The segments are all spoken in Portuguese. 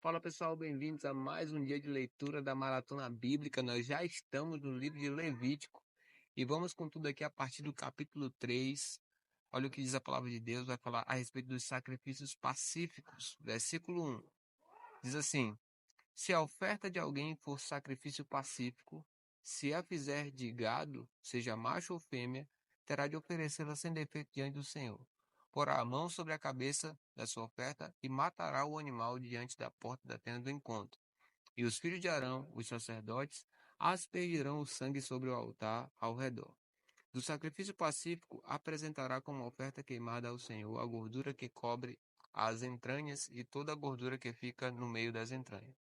Fala pessoal, bem-vindos a mais um dia de leitura da Maratona Bíblica. Nós já estamos no livro de Levítico e vamos com tudo aqui a partir do capítulo 3. Olha o que diz a palavra de Deus, vai falar a respeito dos sacrifícios pacíficos. Versículo 1 diz assim: Se a oferta de alguém for sacrifício pacífico, se a fizer de gado, seja macho ou fêmea, terá de oferecê-la sem defeito diante do Senhor. Porá a mão sobre a cabeça da sua oferta e matará o animal diante da porta da tenda do encontro. E os filhos de Arão, os sacerdotes, aspergirão o sangue sobre o altar ao redor. Do sacrifício pacífico apresentará como oferta queimada ao Senhor a gordura que cobre as entranhas e toda a gordura que fica no meio das entranhas,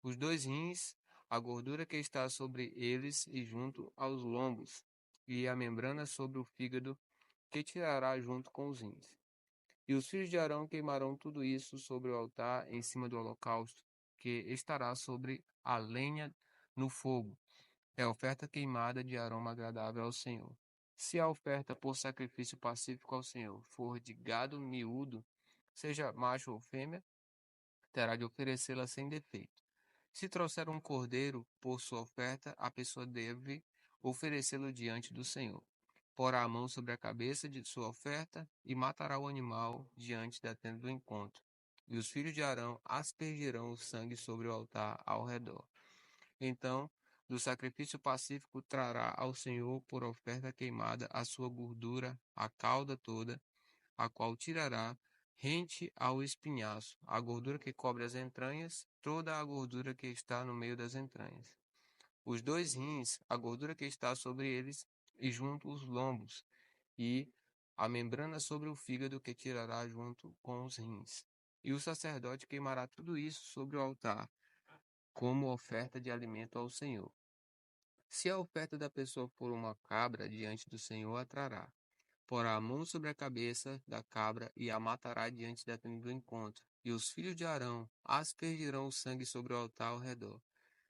os dois rins, a gordura que está sobre eles e junto aos lombos, e a membrana sobre o fígado, que tirará junto com os rins. E os filhos de Arão queimarão tudo isso sobre o altar em cima do holocausto, que estará sobre a lenha no fogo. É a oferta queimada de aroma agradável ao Senhor. Se a oferta por sacrifício pacífico ao Senhor for de gado miúdo, seja macho ou fêmea, terá de oferecê-la sem defeito. Se trouxer um cordeiro por sua oferta, a pessoa deve oferecê-lo diante do Senhor. Porá a mão sobre a cabeça de sua oferta e matará o animal diante da tenda do encontro. E os filhos de Arão aspergirão o sangue sobre o altar ao redor. Então, do sacrifício pacífico trará ao Senhor por oferta queimada a sua gordura, a cauda toda, a qual tirará rente ao espinhaço, a gordura que cobre as entranhas, toda a gordura que está no meio das entranhas. Os dois rins, a gordura que está sobre eles, e junto os lombos, e a membrana sobre o fígado que tirará junto com os rins. E o sacerdote queimará tudo isso sobre o altar, como oferta de alimento ao Senhor. Se a oferta da pessoa for uma cabra, diante do Senhor a trará. Porá a mão sobre a cabeça da cabra e a matará diante da tenda do encontro. E os filhos de Arão aspergirão o sangue sobre o altar ao redor.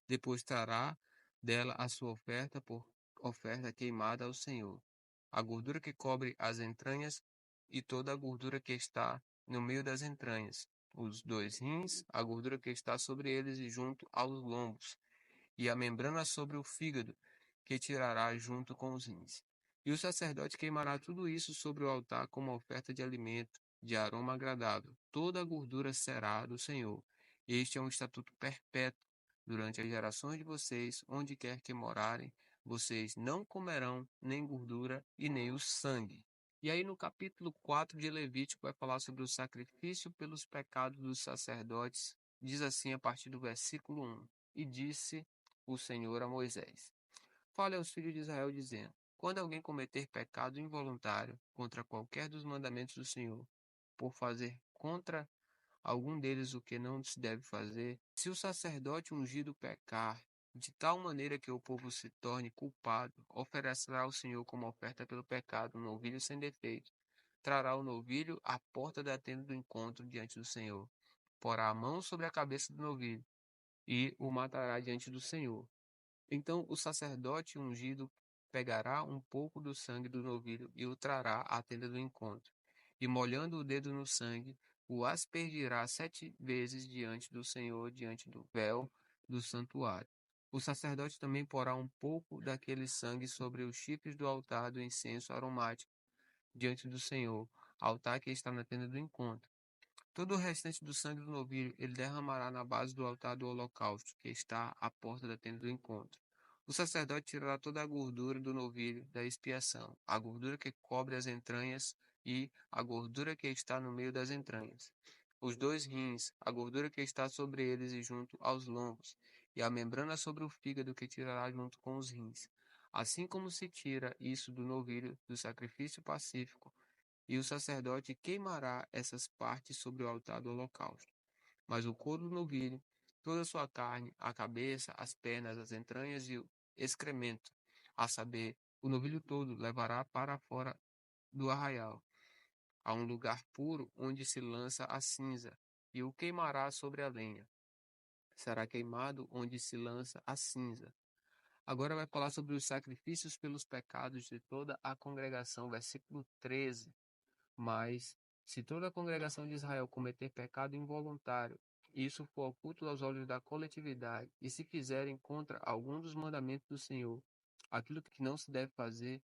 Depois trará dela a sua oferta por oferta queimada ao Senhor. A gordura que cobre as entranhas e toda a gordura que está no meio das entranhas. Os dois rins, a gordura que está sobre eles e junto aos lombos, e a membrana sobre o fígado, que tirará junto com os rins. E o sacerdote queimará tudo isso sobre o altar como oferta de alimento, de aroma agradável. Toda a gordura será do Senhor. Este é um estatuto perpétuo. Durante as gerações de vocês, onde quer que morarem, vocês não comerão nem gordura e nem o sangue. E aí no capítulo 4 de Levítico vai falar sobre o sacrifício pelos pecados dos sacerdotes. Diz assim a partir do versículo 1. E disse o Senhor a Moisés: Fale aos filhos de Israel, dizendo: Quando alguém cometer pecado involuntário contra qualquer dos mandamentos do Senhor, por fazer contra algum deles o que não se deve fazer, se o sacerdote ungido pecar, de tal maneira que o povo se torne culpado, oferecerá ao Senhor como oferta pelo pecado um novilho sem defeito. Trará o novilho à porta da tenda do encontro diante do Senhor. Porá a mão sobre a cabeça do novilho e o matará diante do Senhor. Então o sacerdote ungido pegará um pouco do sangue do novilho e o trará à tenda do encontro. E molhando o dedo no sangue, o aspergirá 7 vezes diante do Senhor, diante do véu do santuário. O sacerdote também porá um pouco daquele sangue sobre os chifres do altar do incenso aromático diante do Senhor, altar que está na tenda do encontro. Todo o restante do sangue do novilho ele derramará na base do altar do holocausto, que está à porta da tenda do encontro. O sacerdote tirará toda a gordura do novilho da expiação, a gordura que cobre as entranhas e a gordura que está no meio das entranhas, os dois rins, a gordura que está sobre eles e junto aos lombos, e a membrana sobre o fígado que tirará junto com os rins. Assim como se tira isso do novilho do sacrifício pacífico, e o sacerdote queimará essas partes sobre o altar do holocausto. Mas o couro do novilho, toda a sua carne, a cabeça, as pernas, as entranhas e o excremento, a saber, o novilho todo, levará para fora do arraial, a um lugar puro onde se lança a cinza, e o queimará sobre a lenha. Será queimado onde se lança a cinza. Agora vai falar sobre os sacrifícios pelos pecados de toda a congregação, versículo 13. Mas, se toda a congregação de Israel cometer pecado involuntário isso for oculto aos olhos da coletividade, e se fizerem contra algum dos mandamentos do Senhor, aquilo que não se deve fazer,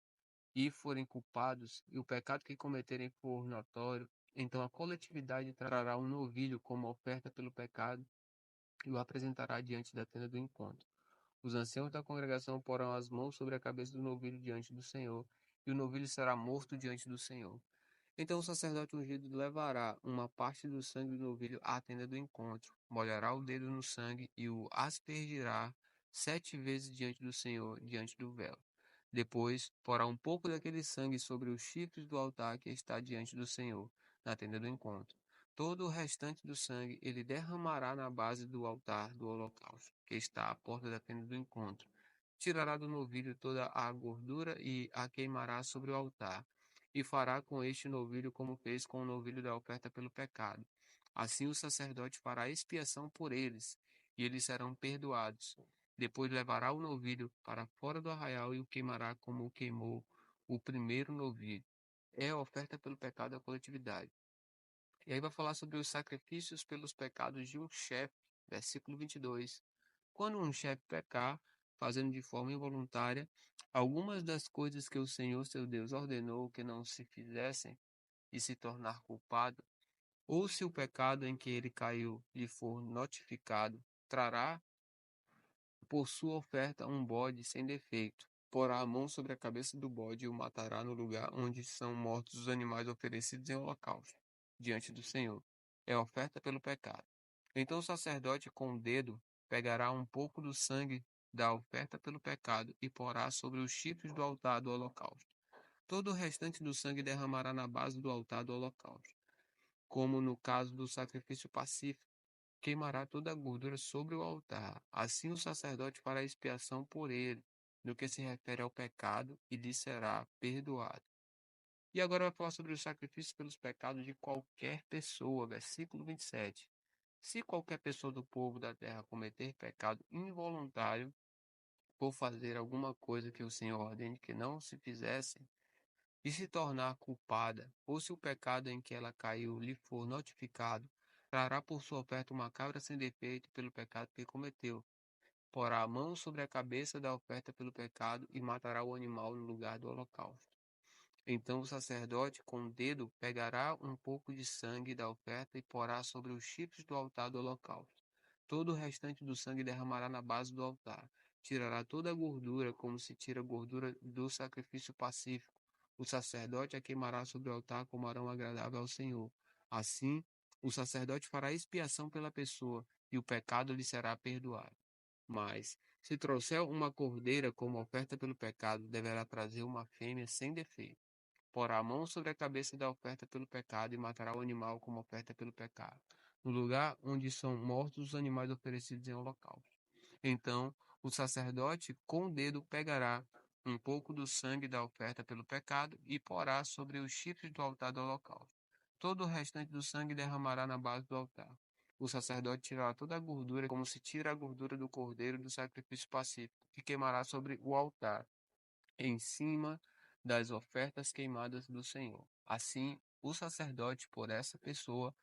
e forem culpados, e o pecado que cometerem for notório, então a coletividade trará um novilho como oferta pelo pecado e o apresentará diante da tenda do encontro. Os anciãos da congregação porão as mãos sobre a cabeça do novilho diante do Senhor, e o novilho será morto diante do Senhor. Então o sacerdote ungido levará uma parte do sangue do novilho à tenda do encontro, molhará o dedo no sangue e o aspergirá 7 vezes diante do Senhor, diante do véu. Depois, porá um pouco daquele sangue sobre os chifres do altar que está diante do Senhor, na tenda do encontro. Todo o restante do sangue ele derramará na base do altar do holocausto, que está à porta da tenda do encontro. Tirará do novilho toda a gordura e a queimará sobre o altar e fará com este novilho como fez com o novilho da oferta pelo pecado. Assim o sacerdote fará expiação por eles, e eles serão perdoados. Depois levará o novilho para fora do arraial e o queimará como o queimou o primeiro novilho. É a oferta pelo pecado da coletividade. E aí vai falar sobre os sacrifícios pelos pecados de um chefe, versículo 22. Quando um chefe pecar, fazendo de forma involuntária, algumas das coisas que o Senhor seu Deus ordenou que não se fizessem e se tornar culpado, ou se o pecado em que ele caiu lhe for notificado, trará por sua oferta um bode sem defeito. Porá a mão sobre a cabeça do bode e o matará no lugar onde são mortos os animais oferecidos em holocausto, diante do Senhor. É oferta pelo pecado. Então o sacerdote com o dedo pegará um pouco do sangue da oferta pelo pecado e porá sobre os chifres do altar do holocausto. Todo o restante do sangue derramará na base do altar do holocausto, como no caso do sacrifício pacífico. Queimará toda a gordura sobre o altar. Assim o sacerdote fará expiação por ele, no que se refere ao pecado, e lhe será perdoado. E agora vai falar sobre o sacrifício pelos pecados de qualquer pessoa, versículo 27. Se qualquer pessoa do povo da terra cometer pecado involuntário, por fazer alguma coisa que o Senhor ordene que não se fizesse, e se tornar culpada, ou se o pecado em que ela caiu lhe for notificado, trará por sua oferta uma cabra sem defeito pelo pecado que cometeu. Porá a mão sobre a cabeça da oferta pelo pecado e matará o animal no lugar do holocausto. Então o sacerdote com o dedo pegará um pouco de sangue da oferta e porá sobre os chifres do altar do holocausto. Todo o restante do sangue derramará na base do altar. Tirará toda a gordura, como se tira a gordura do sacrifício pacífico. O sacerdote a queimará sobre o altar como aroma agradável ao Senhor. Assim, o sacerdote fará expiação pela pessoa, e o pecado lhe será perdoado. Mas, se trouxer uma cordeira como oferta pelo pecado, deverá trazer uma fêmea sem defeito. Porá a mão sobre a cabeça da oferta pelo pecado e matará o animal como oferta pelo pecado, no lugar onde são mortos os animais oferecidos em holocausto. Então, o sacerdote com o dedo pegará um pouco do sangue da oferta pelo pecado e porá sobre os chifres do altar do holocausto. Todo o restante do sangue derramará na base do altar. O sacerdote tirará toda a gordura, como se tira a gordura do cordeiro do sacrifício pacífico, e queimará sobre o altar em cima das ofertas queimadas do Senhor. Assim, o sacerdote, por essa pessoa,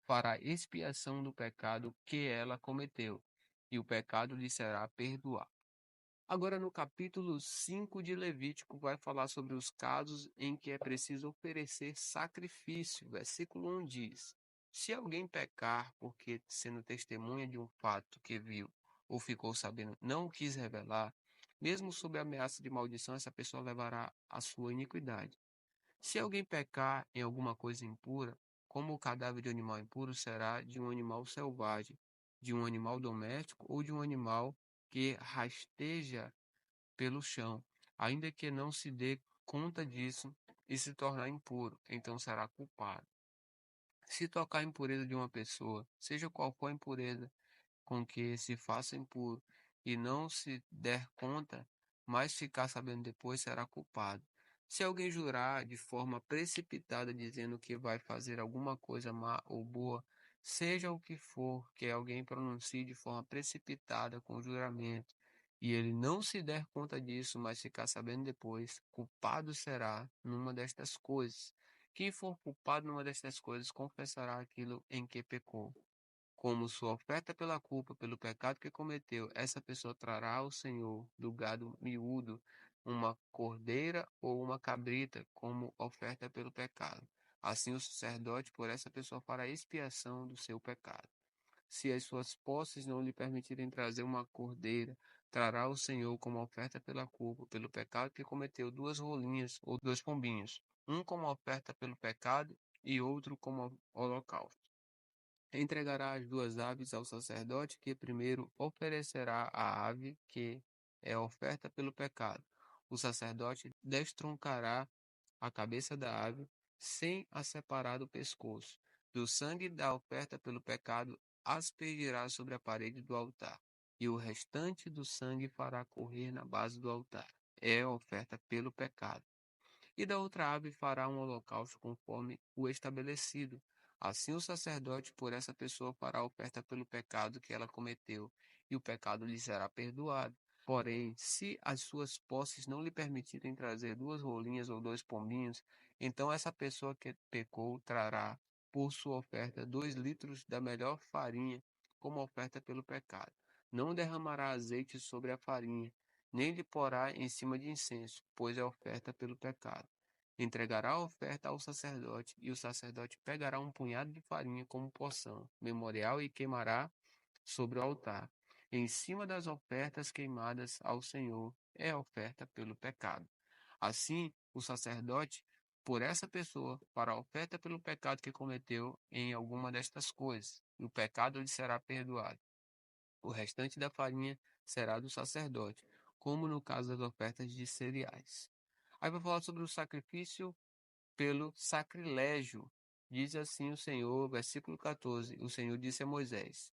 fará expiação do pecado que ela cometeu, e o pecado lhe será perdoado. Agora, no capítulo 5 de Levítico, vai falar sobre os casos em que é preciso oferecer sacrifício. Versículo 1 diz: Se alguém pecar porque, sendo testemunha de um fato que viu ou ficou sabendo, não o quis revelar, mesmo sob a ameaça de maldição, essa pessoa levará a sua iniquidade. Se alguém pecar em alguma coisa impura, como o cadáver de animal impuro será de um animal selvagem, de um animal doméstico ou de um animal que rasteja pelo chão, ainda que não se dê conta disso e se tornar impuro, então será culpado. Se tocar a impureza de uma pessoa, seja qual for a impureza, com que se faça impuro e não se der conta, mas ficar sabendo depois, será culpado. Se alguém jurar de forma precipitada, dizendo que vai fazer alguma coisa má ou boa, seja o que for que alguém pronuncie de forma precipitada com juramento, e ele não se der conta disso, mas ficar sabendo depois, culpado será numa destas coisas. Quem for culpado numa destas coisas confessará aquilo em que pecou. como sua oferta pela culpa, pelo pecado que cometeu, essa pessoa trará ao Senhor do gado miúdo uma cordeira ou uma cabrita como oferta pelo pecado. Assim o sacerdote por essa pessoa fará expiação do seu pecado. Se as suas posses não lhe permitirem trazer uma cordeira, trará ao Senhor como oferta pela culpa, pelo pecado que cometeu, duas rolinhas ou dois pombinhos, um como oferta pelo pecado e outro como holocausto. Entregará as duas aves ao sacerdote, que primeiro oferecerá a ave, que é oferta pelo pecado. O sacerdote destruncará a cabeça da ave, sem a separar do pescoço. Do sangue da oferta pelo pecado aspergirá sobre a parede do altar, e o restante do sangue fará correr na base do altar. É a oferta pelo pecado. E da outra ave fará um holocausto conforme o estabelecido. Assim o sacerdote por essa pessoa fará oferta pelo pecado que ela cometeu, e o pecado lhe será perdoado. Porém, se as suas posses não lhe permitirem trazer duas rolinhas ou dois pombinhos, então essa pessoa que pecou trará por sua oferta 2 litros da melhor farinha como oferta pelo pecado. Não derramará azeite sobre a farinha, nem lhe porá em cima de incenso, pois é oferta pelo pecado. Entregará a oferta ao sacerdote, e o sacerdote pegará um punhado de farinha como poção memorial e queimará sobre o altar, em cima das ofertas queimadas ao Senhor, é a oferta pelo pecado. Assim, o sacerdote, por essa pessoa, para a oferta pelo pecado que cometeu em alguma destas coisas, e o pecado lhe será perdoado. O restante da farinha será do sacerdote, como no caso das ofertas de cereais. Aí vai falar sobre o sacrifício pelo sacrilégio. Diz assim o Senhor, versículo 14: o Senhor disse a Moisés: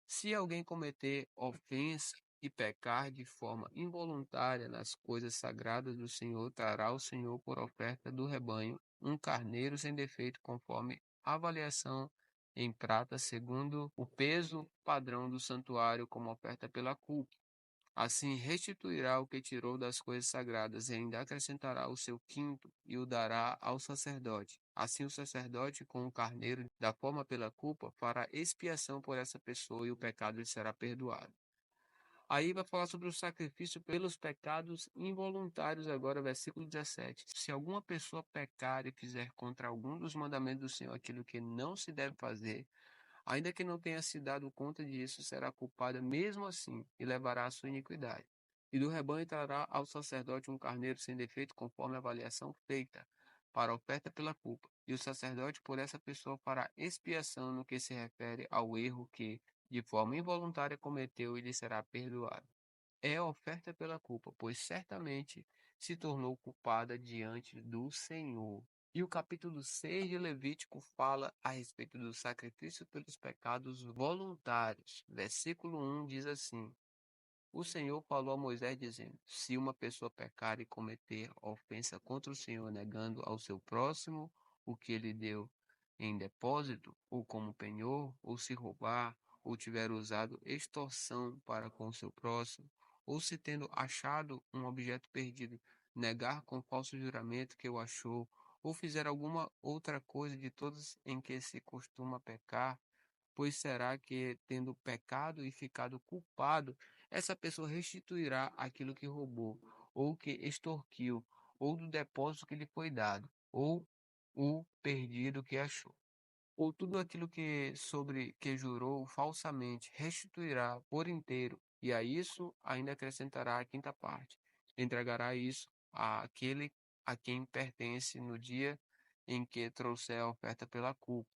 se alguém cometer ofensa e pecar de forma involuntária nas coisas sagradas do Senhor, trará ao Senhor por oferta do rebanho um carneiro sem defeito, conforme a avaliação em prata, segundo o peso padrão do santuário, como oferta pela culpa. Assim restituirá o que tirou das coisas sagradas, e ainda acrescentará o seu quinto, e o dará ao sacerdote. Assim o sacerdote, com o carneiro da forma pela culpa, fará expiação por essa pessoa, e o pecado lhe será perdoado. Aí vai falar sobre o sacrifício pelos pecados involuntários, agora, versículo 17. Se alguma pessoa pecar e fizer contra algum dos mandamentos do Senhor aquilo que não se deve fazer, ainda que não tenha se dado conta disso, será culpada mesmo assim e levará a sua iniquidade. E do rebanho trará ao sacerdote um carneiro sem defeito, conforme a avaliação feita, para a oferta pela culpa. E o sacerdote por essa pessoa fará expiação no que se refere ao erro que, de forma involuntária, cometeu, e lhe será perdoado. É a oferta pela culpa, pois certamente se tornou culpada diante do Senhor. E o capítulo 6 de Levítico fala a respeito do sacrifício pelos pecados voluntários. Versículo 1 diz assim: o Senhor falou a Moisés, dizendo: se uma pessoa pecar e cometer ofensa contra o Senhor, negando ao seu próximo o que ele deu em depósito, ou como penhor, ou se roubar, ou tiver usado extorsão para com o seu próximo, ou se tendo achado um objeto perdido, negar com falso juramento que o achou, ou fizer alguma outra coisa de todas em que se costuma pecar, pois será que, tendo pecado e ficado culpado, essa pessoa restituirá aquilo que roubou, ou que extorquiu, ou do depósito que lhe foi dado, ou o perdido que achou. Ou tudo aquilo que sobre que jurou falsamente restituirá por inteiro, e a isso ainda acrescentará a quinta parte. Entregará isso àquele a quem pertence no dia em que trouxer a oferta pela culpa.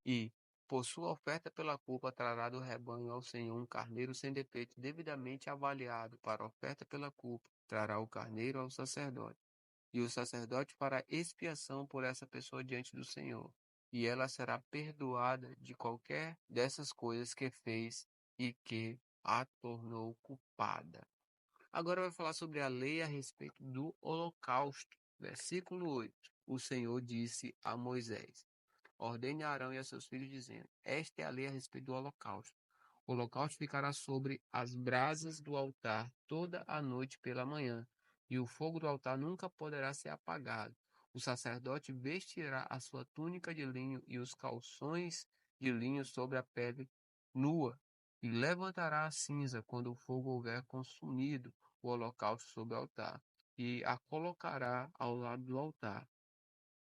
E, por sua oferta pela culpa, trará do rebanho ao Senhor um carneiro sem defeito, devidamente avaliado para a oferta pela culpa. Trará o carneiro ao sacerdote. E o sacerdote fará expiação por essa pessoa diante do Senhor. E ela será perdoada de qualquer dessas coisas que fez e que a tornou culpada. Agora vai falar sobre a lei a respeito do holocausto. Versículo 8. O Senhor disse a Moisés: ordene a Arão e a seus filhos, dizendo: esta é a lei a respeito do holocausto. O holocausto ficará sobre as brasas do altar toda a noite pela manhã, e o fogo do altar nunca poderá ser apagado. O sacerdote vestirá a sua túnica de linho e os calções de linho sobre a pele nua, e levantará a cinza quando o fogo houver consumido o holocausto sobre o altar, e a colocará ao lado do altar.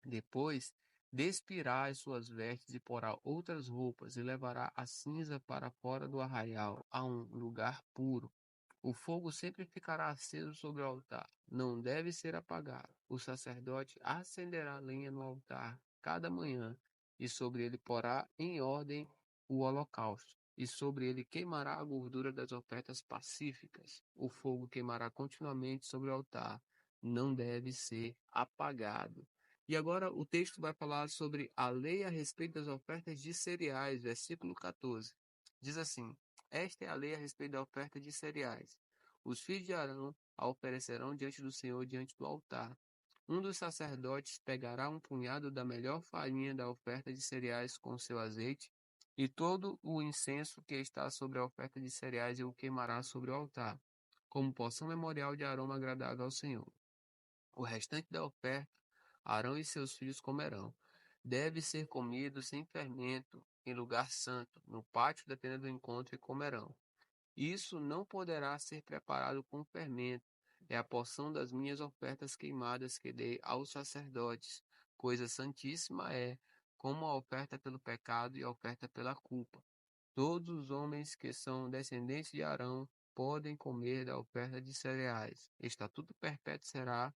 Depois despirá as suas vestes e porá outras roupas, e levará a cinza para fora do arraial, a um lugar puro. O fogo sempre ficará aceso sobre o altar, não deve ser apagado. O sacerdote acenderá lenha no altar cada manhã, e sobre ele porá em ordem o holocausto, e sobre ele queimará a gordura das ofertas pacíficas. O fogo queimará continuamente sobre o altar, não deve ser apagado. E agora o texto vai falar sobre a lei a respeito das ofertas de cereais, versículo 14. Diz assim: Esta é a lei a respeito da oferta de cereais. Os filhos de Arão a oferecerão diante do Senhor, diante do altar. Um dos sacerdotes pegará um punhado da melhor farinha da oferta de cereais com seu azeite, e todo o incenso que está sobre a oferta de cereais e o queimará sobre o altar, como porção memorial de aroma agradável ao Senhor. O restante da oferta, Arão e seus filhos comerão. Deve ser comido sem fermento, em lugar santo, no pátio da tenda do encontro, e comerão. Isso não poderá ser preparado com fermento. É a porção das minhas ofertas queimadas que dei aos sacerdotes. Coisa santíssima é, como a oferta pelo pecado e a oferta pela culpa. Todos os homens que são descendentes de Arão podem comer da oferta de cereais. Estatuto perpétuo será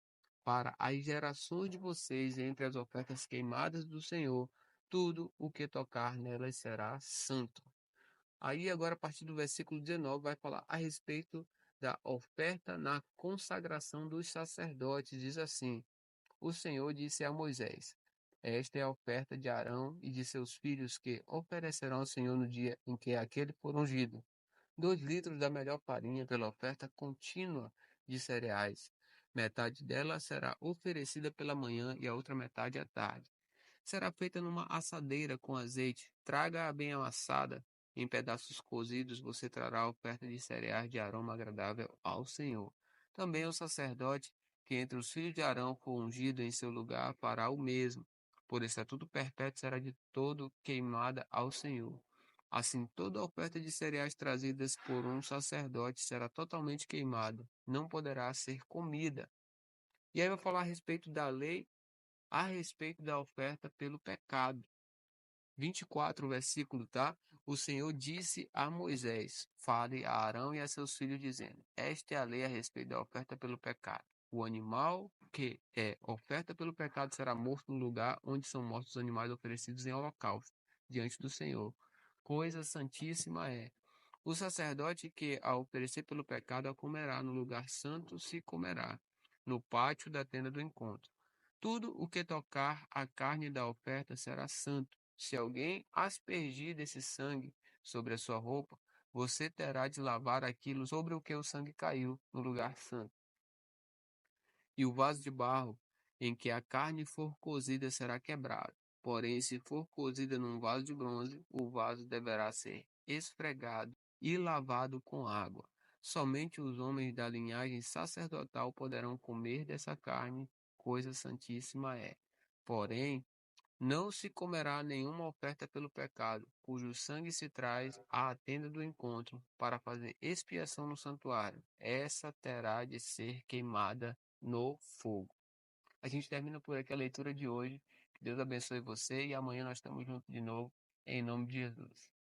para as gerações de vocês entre as ofertas queimadas do Senhor. Tudo o que tocar nelas será santo. Aí agora a partir do versículo 19 vai falar a respeito da oferta na consagração dos sacerdotes. Diz assim: O Senhor disse a Moisés: Esta é a oferta de Arão e de seus filhos que oferecerão ao Senhor no dia em que aquele for ungido. 2 litros da melhor farinha pela oferta contínua de cereais. Metade dela será oferecida pela manhã e a outra metade à tarde. Será feita numa assadeira com azeite. Traga-a bem amassada. Em pedaços cozidos você trará a oferta de cereais de aroma agradável ao Senhor. Também o sacerdote que entre os filhos de Arão for ungido em seu lugar fará o mesmo. Por estatuto perpétuo será de todo queimada ao Senhor. Assim, toda oferta de cereais trazidas por um sacerdote será totalmente queimada, não poderá ser comida. E aí eu vou falar a respeito da lei, a respeito da oferta pelo pecado. 24, versículo, tá? O Senhor disse a Moisés: Fale a Arão e a seus filhos, dizendo: Esta é a lei a respeito da oferta pelo pecado. O animal que é oferta pelo pecado será morto no lugar onde são mortos os animais oferecidos em holocausto, diante do Senhor. Coisa santíssima é. O sacerdote que a oferecer pelo pecado a comerá, no lugar santo se comerá, no pátio da tenda do encontro. Tudo o que tocar a carne da oferta será santo. Se alguém aspergir desse sangue sobre a sua roupa, você terá de lavar aquilo sobre o que o sangue caiu, no lugar santo. E o vaso de barro em que a carne for cozida será quebrado. Porém, se for cozida num vaso de bronze, o vaso deverá ser esfregado e lavado com água. Somente os homens da linhagem sacerdotal poderão comer dessa carne, coisa santíssima é. Porém, não se comerá nenhuma oferta pelo pecado, cujo sangue se traz à tenda do encontro para fazer expiação no santuário. Essa terá de ser queimada no fogo. A gente termina por aqui a leitura de hoje. Que Deus abençoe você e amanhã nós estamos juntos de novo, em nome de Jesus.